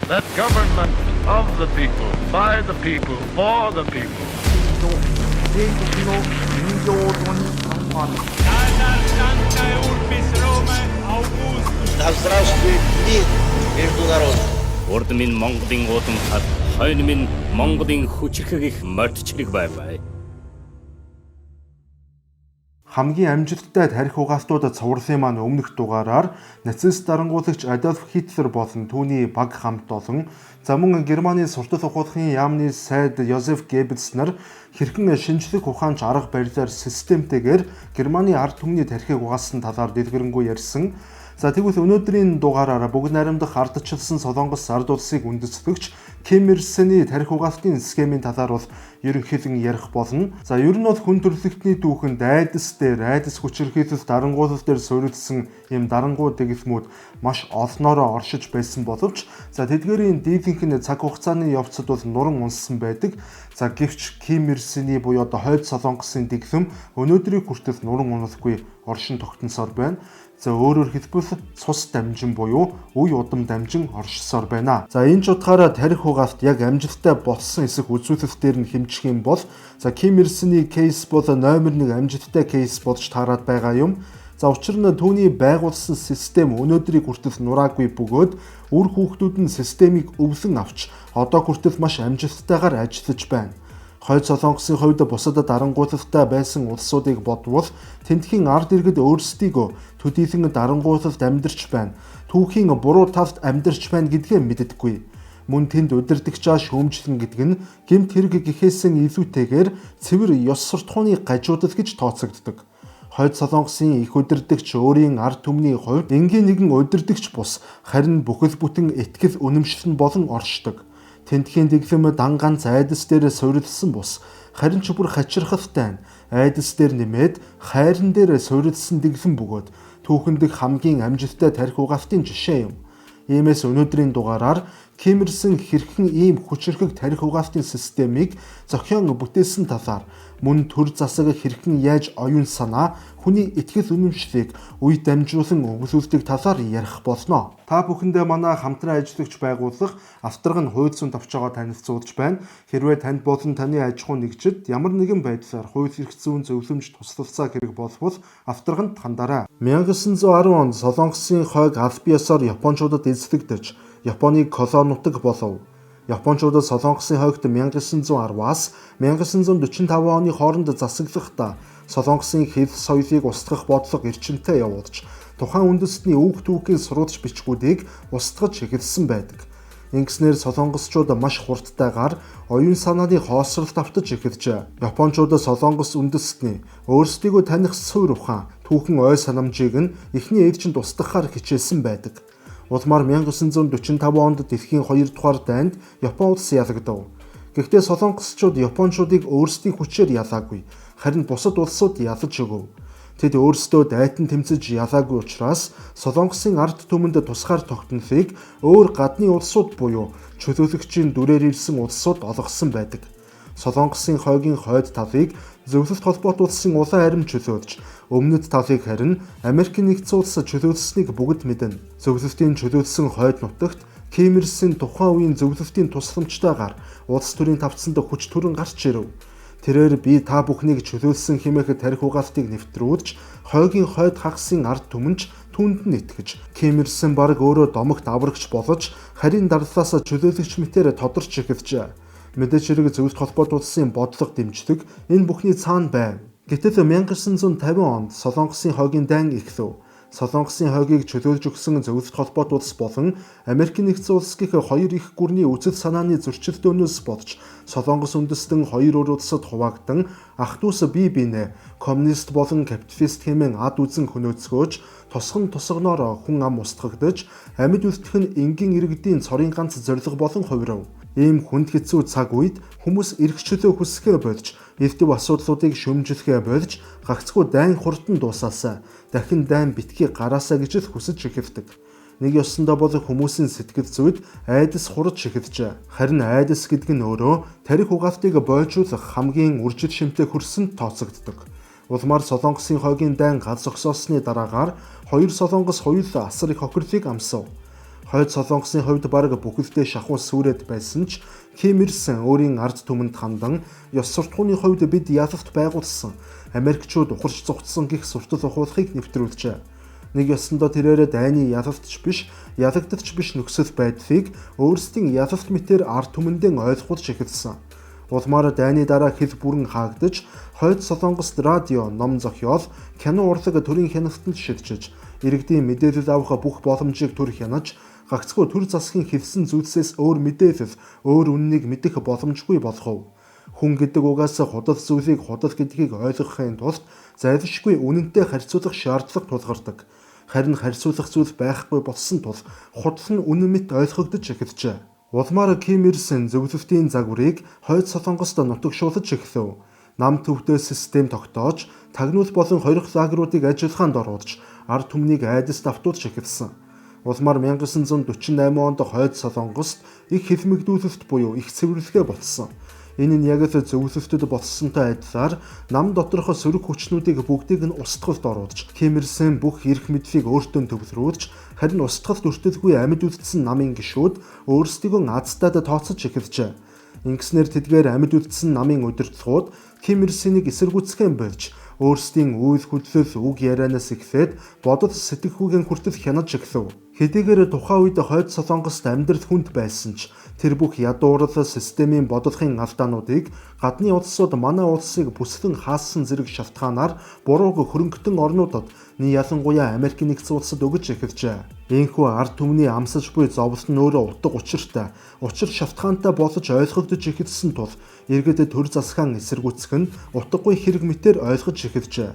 That government of the people, by the people, for the people. Да здравствует мир между народами. Урд минь Монголын уудам хад, хойно минь Монголын хүчрхэг их мордчлог байваа. Хамгийн амжилттай тарих угаалтуудад цувралын маань өмнөх дугаараар нацист дарангуулагч Адольф Хитлер болон түүний баг хамт олон мөн Германы суртал ухуулгын яамны сайд Йозеф Геббельс нар хэрхэн шинжлэх ухаанч арга барилаар системтэйгээр Германы ард түмний тарихыг угаасан талаар дэлгэрэнгүй ярьсан. За тэгвэл өнөөдрийн дугаараар бүгд найрамдах ардчилсан Солонгос ард улсыг үндэслэгч Ким Ир Сений тарих угаалтын схемийн талаар бол ерөнхийдөн ярих болно. За ер нь бол хүн төрөлхтний түүхэнд айдас хүчирхийлэл дарангуулал дээр суурилсан ийм дарангуй дэглэмүүд маш олноороо оршиж байсан боловч за тэдгээрийн дийлэнх нь цаг хугацааны явцад бол нуран унссан байдаг. За гэвч Ким Ир Сений буюу одоо хойд Солонгосын дэглэм өнөөдрийг хүртэл нуран унахгүй оршин тогтносоор байна. За өөрөөр хэлбэл цус дамжин буюу үе удам дамжин оршсоор байна. За энэ ч утгаараа тарих угаалт яг амжилттай болсон эсэх үзүүлэлтээр нь хэмжих юм бол за Ким Ир Сений кейс бол номер 1 амжилттай кейс болж таарад байгаа юм. За учир нь түүний байгуулсан систем өнөөдрийг хүртэл нураагүй бөгөөд үр хүүхдүүд нь системийг өвлөн авч одоо хүртэл маш амжилттайгаар ажиллаж байна. Хойд Солонгосын хувьд бусад дарангуйлалтай байсан улсуудыг бодвол тентхийн ард иргэд өөрсдийгөө төдийлөн дарангуйлалд амьдарч байна. Түүхийн буруу талд амьдарч байна гэдгээ мэддэггүй. Мөн тэнд удирдагчаа шүүмжлэн гэдэг нь гэмт хэрэг гэхээсэн илүүтэйгээр цэвэр ёс суртахууны гажуудал гэж тооцогддог. Хойд Солонгосын их удирдагч өөрийн ард түмний хувьд энгийн нэгэн удирдагч бус харин бүхэл бүтэн итгэл үнэмшил болон оршдог. Тентхийн дэглэм дан ганц айдас дээр суурилсан бус харин ч бүр хачирхалтай айдас дээр нэмээд хайран дээр суурилсан дэглэм бөгөөд түүхэндх хамгийн амжилттай тарих угаалтын жишээ юм. Иймээс өнөөдрийн дугаараар Ким Ир Сен хэрхэн ийм хүчирхэг тарих угаалтын системийг зохион бүтээсэн талаар мөн төр засаг хэрхэн яаж оюун санаа хүний итгэл үнэмшлийг үе дамжуулан өвлүүлдэг талаар ярих болно. Та бүхэндээ манай хамтран ажиллагч байгууллага авторг нь хууль зүйн товчоогоо танилцуулж байна. Хэрвээ танд болон таны аж ахуй нэгжид ямар нэгэн байдлаар хууль эрх зүйн зөвлөмж туслалцаа хэрэг болвол авторганд хандаарай. 1910 онд Солонгосын хойг аль биесээр Япончуудад эзлэгдэж Японыг колонитдаг болов. Япончуудад Солонгосын хойгт 1910-аас 1945 оны хооронд засаглахдаа Солонгосын хэл соёлыг устгах бодлого эрчимтэй явуулж тухайн үндэстний үг түүхийн сурвалж бичгүүдийг устгаж эхэлсэн байдаг. Ингэснээр солонгосчууд маш хурдтайгаар оюун санааны хоосролт автаж эхэлжээ. Япончууд Солонгос үндэстний өөрсдийгөө таних суурь ухаан, түүхэн ой санамжийг нь эхний ээлжинд устгахаар хичээсэн байдаг. Улмаар 1945 онд дэлхийн 2 дугаар дайнд Япон улс ялагдав. Гэхдээ солонгосчууд Япончуудыг өөрсдийн хүчээр ялаагүй, харин бусад улсууд ялаж өгөв. Тэд өөрсдөө дайтан тэмцэж ялаагүй учраас Солонгосын ард түмэнд тусгаар тогтнолыг өөр гадны улсууд буюу чөлөөлөгчийн дүрээр ирсэн улсууд олгосон байдаг. Солонгосын хойгийн хойд талыг Зөвлөлт холбоот улсын улаан арим чөлөөлж, өмнөд талыг харин Америк нэгдсэн улс чөлөөлсөнийг бүгд мэднэ. Зөвлөлтийн чөлөөлсөн хойд нутагт Ким Ир Сен тухайн үеийн зөвлөлтийн тусламжтайгаар улс төрийн тавцанд хүч төрөн гарч ирэв. Тэрээр би та бүхнийг чөлөөлсөн хэмээх тарих угаалтыг нэвтрүүлж, хойгийн хойд хагасын ард түмэнч түүнд нь итгэж, Ким Ир Сен бараг өөрөө домогт аврагч болж, харийн дарлаас чөлөөлөгч мэтээр тодорч эхэлжээ. Мэдээж хэрэг зөвлөлт холбоот улсын бодлого дэмжлэг энэ бүхний цаана байв. Гэтэл 1950 онд Солонгосын хойгийн дайн эхлэв. Солонгосын хойгийг чөлөөлж өгсөн зөвлөлт холбоот улс болон Америк нэгдсэн улс гэх хоёр их гүрний үзэл санааны зөрчилдөөнөөс болж Солонгос үндэстэн хоёр өөр улсад хуваагдан ах дүүс бие биенээ коммунист болон капиталист хэмээн ад үзэн хөнөөцгөөж тосгон тосгоноор хүн ам устгагдаж амьд үлдэх нь энгийн иргэдийн цорын ганц зорилго болон хувирав. Ийм хүнд хэцүү цаг үед хүмүүс эрх чөлөө хүсэхээ болж, эрдэв асуудлуудыг шөмжлөхээ болж, гагцхүү дайн хурдан дуусаасаа, дахин дайн битгий гараасаа гэж л хүсэж эхэлдэг. Нэг ёсондоо бол хүмүүсийн сэтгэл зүйд айдас хурж эхэлжээ. Харин айдас гэдэг нь өөрөө тарих угаалтыг бойжуулах хамгийн үржил шимтэй хөрсөнд тооцогддог. Улмаар Солонгосын хойгийн дайн гал зогсоосны дараагаар хоёр Солонгос хоёулаа асар их хохирлыг амсав. Хойд Солонгосын хувьд бараг бүхэлдээ шахуус сүрээд байсан ч Ким Ир Сен өөрийн ард түмэнд хандан ёс суртахууны хувьд бид язалт байгуулсан Америкчууд ухарч зугтсан гих суртал ухуулахыг нэвтрүүлжээ. Нэг ёсондоо тэрээр дайны язалтч биш, ялагдагч биш нөхцөл байдлыг өөрсдийн язалт мэтээр ард түмэндээ ойлгуулж эхэлсэн. Улмаар дайны дараа хэл бүрэн хаагдаж, Хойд Солонгост радио, ном зохиол, кино урлаг төрийн хяналтанд шилжиж, иргэдийн мэдээлэл авах бүх боломжийг төр хянаж, гагцхүү төр засгийн хэлсэн зүйлсээс өөр мэдээлэл, өөр үннийг мэдэх боломжгүй болгов. Хүн гэдэг угаас худал зүйлийг худал гэдгийг ойлгохын тулд зайлшгүй үнэнтэй харьцуулах шаардлага тулгардаг. Харин харьцуулах зүйл байхгүй болсон тул худал нь үнэн мэт ойлгогдож эхэлжээ. Улмаар Ким Ир Сен зөвлөлтийн загварыг Хойд Солонгост нутагшуулж эхлэв. Нам төвтэй систем тогтоож, тагнуул болон хорих лагеруудыг ажиллагаанд оруулж, ард түмнийг айдаст автуулж эхэлсэн. Улмаар 1948 онд Хойд Солонгост их хэлмэгдүүлэлт буюу их цэвэрлэгээ болсон. Энэ нь яг л зөвлөлтөд болсонтой адилаар нам доторх сөрөг хүчнүүдийг бүгдийг нь устгалд оруулж, Ким Ир Сен бүх эрх мэдлийг өөртөө төвлөрүүлж, харин устгалд өртөлгүй амьд үлдсэн намын гишүүд өөрсдийгөө азтаад тооцож эхэлжээ. Ингэснээр тэдгээр амьд үлдсэн намын удирдлагууд Ким Ир Сенийг эсэргүүцгэн болж, өөрсдийн үйл хөдлөл үг ярианаас эхлээд бодол сэтгэхүйгэн хүртэл хянаж эхлэв. Хэдийгээр тухайн үед Хойд Солонгост амьдрал хүнд байсан ч тэр бүх ядуурл системийн бодлогын алдаануудыг гадны улсууд манай улсыг бүслэн хаасан зэрэг шалтгаанаар бурууг хөрөнгөтөн орнуудад ялангуяа Америк нэгдсэн улсад өгж эхэлжээ. Ийхүү ард түмний амсаж буй зовлон нь өөрөө утга учиртай, учир шалтгаантай болж ойлгогдож эхэлсэн тул иргэд төр засгаан эсэргүүцэх нь утгагүй хэрэг мэтээр ойлгож эхэлжээ.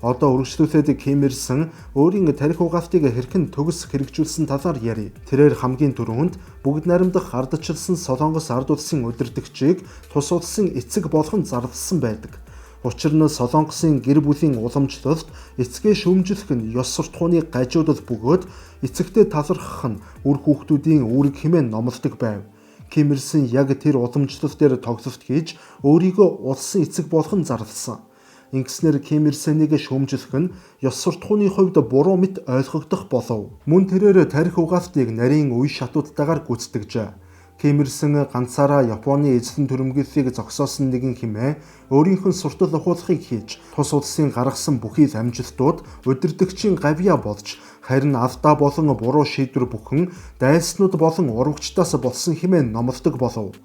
Одоо үргэлжлүүлээд Ким Ир Сен өөрийн тарих угаалтыг хэрхэн төгс хэрэгжүүлсэн талаар ярив. Тэрээр хамгийн түрүүнд бүгд найрамдах ардчилсан Солонгос ард улсын удирдагчийг тус улсын эцэг болгон зарласан байдаг. Учир нь Солонгосын гэр бүлийн уламжлалт эцгээ шүүмжлэх нь ёс суртахууны гажуудад бөгөөд эцэгтэй талархах нь үр хүүхдүүдийн үүрэг хэмээн номлодог байв. Ким Ир Сен яг тэр уламжлалт дээр тоглолт хийж өөрийгөө улсын эцэг болгон зарласан. Ингэснээр Ким Ир Сенийг шүүмжлэх нь ёс суртахууны хувьд буруу мэт ойлгогдох болов. Мөн тэрээр тарих угаалтыг нарийн үе шатуудтайгаар гүйцэтгэжээ. Ким Ир Сен ганцаараа Японы эзлэн түрэмгийллийг зогсоосон нэгэн хэмээн өөрийнх нь суртал ухуулахыг хийж, тус улсын гаргасан бүхий л амжилтууд удирдагчийн гавьяа болж, харин алдаа болон буруу шийдвэр бүхэн дайснууд болон урвагчдаас болсон хэмээн номлодог болов.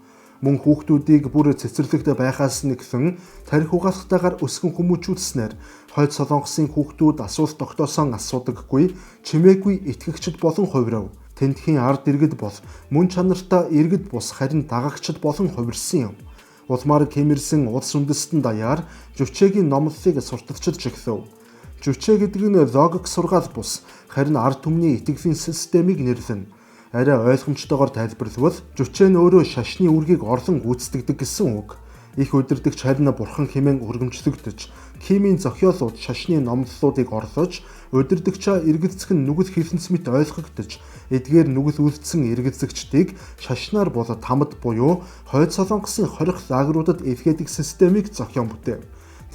Мөн хүүхдүүдийг бүр цэцэрлэгт байхаас нэгэн тарих угаалтайгаар өсгөн хүмүүжүүлснээр Хойд Солонгосын хүүхдүүд асуулт тогтоосон асуудаггүй, чимээгүй итгэгчд болон хувирав. Тэндхийн ард иргэд бол мөн чанартай иргэд бус харин дагагчд болон хувирсан юм. Улмаар Ким Ир Сен улс үндэстэн даяар Жучегийн номлолыг сурталчилж эхлэв. Жуче гэдэг нь логик сургаал бус харин ард түмний итгэлийн системийг нэрлэнэ. Арай ойлгомжтойгоор тайлбарлавал Жуче нь өөрөө шашны үүргийг орлон гүйцэтгэдэг гэсэн үг. Их удирдагч харин бурхан хэмээн өргөмжлөгдөж, Кимийн зохиолууд шашны номлолуудыг орлож, удирдагчаа эргэлзэх нь нүгэл хэлэнц мэт ойлгогдож, эдгээр нүгэл үлдсэн эргэлзэгчдийг шашнаар бол тамад буюу Хойд Солонгосын хорих лагеруудад эвхээдэг системийг зохион бүтээв.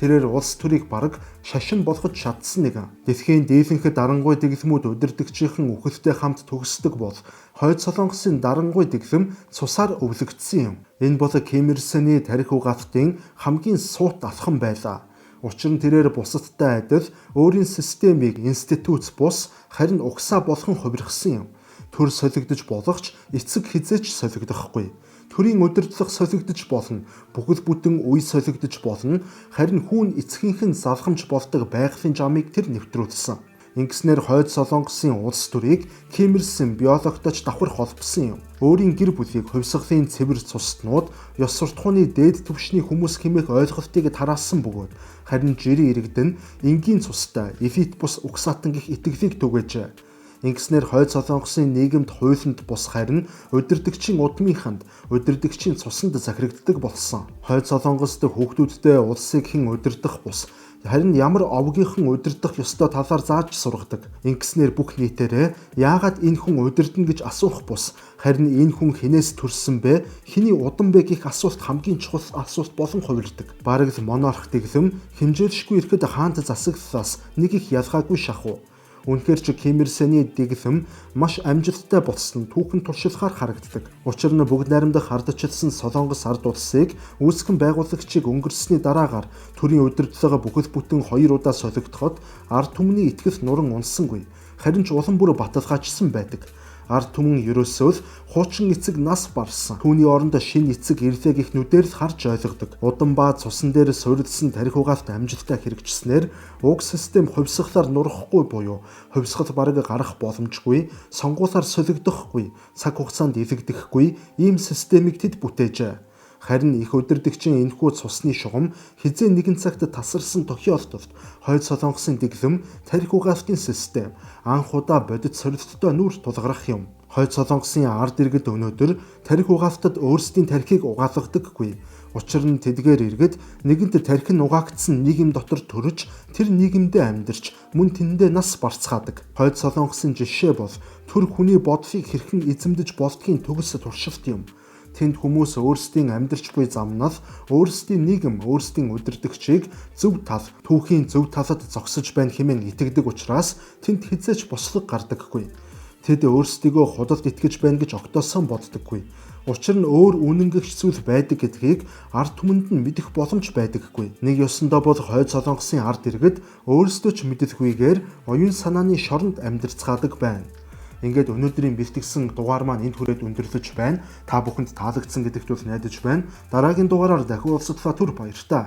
Тэрээр улс төрийг бараг шашин болгож чадсан нэгэн. Дэлхийн дийлэнхэд дарангуй дэглэмүүд удирдагчийн үхэлтэй хамт төгсдөг бол Хойд Солонгосын дарангуй дэглэм цусаар өвлөгдсөн юм. Энэ бол Ким Ир Сений тарих угаалтын хамгийн суут алхам байлаа. Учир нь тэрээр бусадтай адил өөрийн системийг институт бус харин угсаа болгон хувирсан юм. Төр солигдож болохч эцэг хизээч солигдохгүй. Төрийн удирдлага солигдож болно, бүхэл бүтэн үе солигдож болно, харин хүүн эцгийнх нь залхамж болдог байгалийн жамыг тэр нэвтрүүлсэн. Ингэснээр Хойд Солонгосын улс төрийг Ким Ир Сен биологтож давхар холбосон юм. Өөрийн гэр бүлийг хувьсгалын цэвэр цуснууд, ёс суртахууны дээд түвшний хүмүүс хэмээх ойлголтыг тараасан бөгөөд харин жирийн иргэд нь энгийн цустай, элит бус угсаатан гих итгэлийг түгээжээ. Ингэснээр Хойд Солонгосын нийгэмд хуйланд бус харин удирдагчийн удмынханд, удирдагчийн цуснд захирагддаг болсон. Хойд Солонгост хүүхдүүдтэй улсыг хэн удирдах бус харин ямар овгийнхан удирдах ёстой талаар зааж сургадаг. Ингэснээр бүх нийтээрээ яагаад энэ хүн удирдна гэж асуух бус харин энэ хүн хинээс төрсөн бэ, хэний удам бэ гэх асуулт хамгийн чухал асуулт болон хувирдаг. Бараг л монарх дэглэм хэмжээлшгүй ирэхэд хаант засаглалаас нэг их ялгаагүй шахуу. Үнэхээр ч Ким Ир Сений дэглэм маш амжилттай болсон түүхэн туршилахаар харагддаг. Учир нь бүгд найрамдах ардчилсан Солонгос ард улсыг үүсгэн байгуулагчийг өнгөрсөний дараагаар төрийн удирдлагаа бүхэл бүтэн 2 удаа солигдоход ард түмний итгэл нуран унсангүй. Харин ч улам бүр баталгаажсан байдаг. Ард түмэн ерөөсөө л хуучин эцэг нас барсан. Түүний оронд шинэ эцэг ирлээ гэх нүдээр л харж ойлгодог. Удан ба цусан дээр суурилсан тарих угаалт амжилттай хэрэгжснээр уг систем хувьсгалаар нурахгүй буюу хувьсгал бараг гарах боломжгүй, сонгуулиар солигдохгүй, цаг хугацаанд илэгдэхгүй ийм системийг тэд бүтээжээ. Харин их удирдагчийн энэхүү цусны шугам хизээ нэгэн цагт тасарсан тохиолдолд Хойд Солонгосын дэглэм тарих угаалтын систем анх удаа бодит сорилттой нүур тулгарах юм. Хойд Солонгосын ард иргэд өнөөдөр тарих угаалтад өөрсдийн тарихыг угаалгадаггүй. Учир нь тэдгээр иргэд нэгэнт тарих нь угаагдсан нийгэм дотор төрж тэр нийгэмдээ амьдарч мөн тэндээ нас барцгаадаг. Хойд Солонгосын жишээ бол төр хүний бодлыг хэрхэн эзэмдэж болдгийг төгс туршилт юм. Тэнд хүмүүс өөрсдийн амьдарч буй замнал, өөрсдийн нийгэм, өөрсдийн удирдагчийг зөв тал, түүхийн зөв талад зогсож байна хэмээн итгэдэг учраас тэнд хязгаарч бослог гардаггүй. Тэд өөрсдийгөө худалд итгэж байна гэж огтоосон боддоггүй. Учир нь өөр үнэнгэгч зүйл байдаг гэдгийг ард түмэнд нь мэдэх боломж байдаггүй. Нэг ёсондоо бол Хойд Солонгосын ард иргэд өөрсдөө ч мэдэлгүйгээр оюун санааны шоронд амьдарцгаадаг байна. Ингээд өнөөдрийн бэлтгэсэн дугаар маань энд хүрээд өндөрлөж байна. Та бүхэнд таалагдсан гэдэгт бол найдаж байна. Дараагийн дугаараар дахин уулзтлаа түр баярлалаа.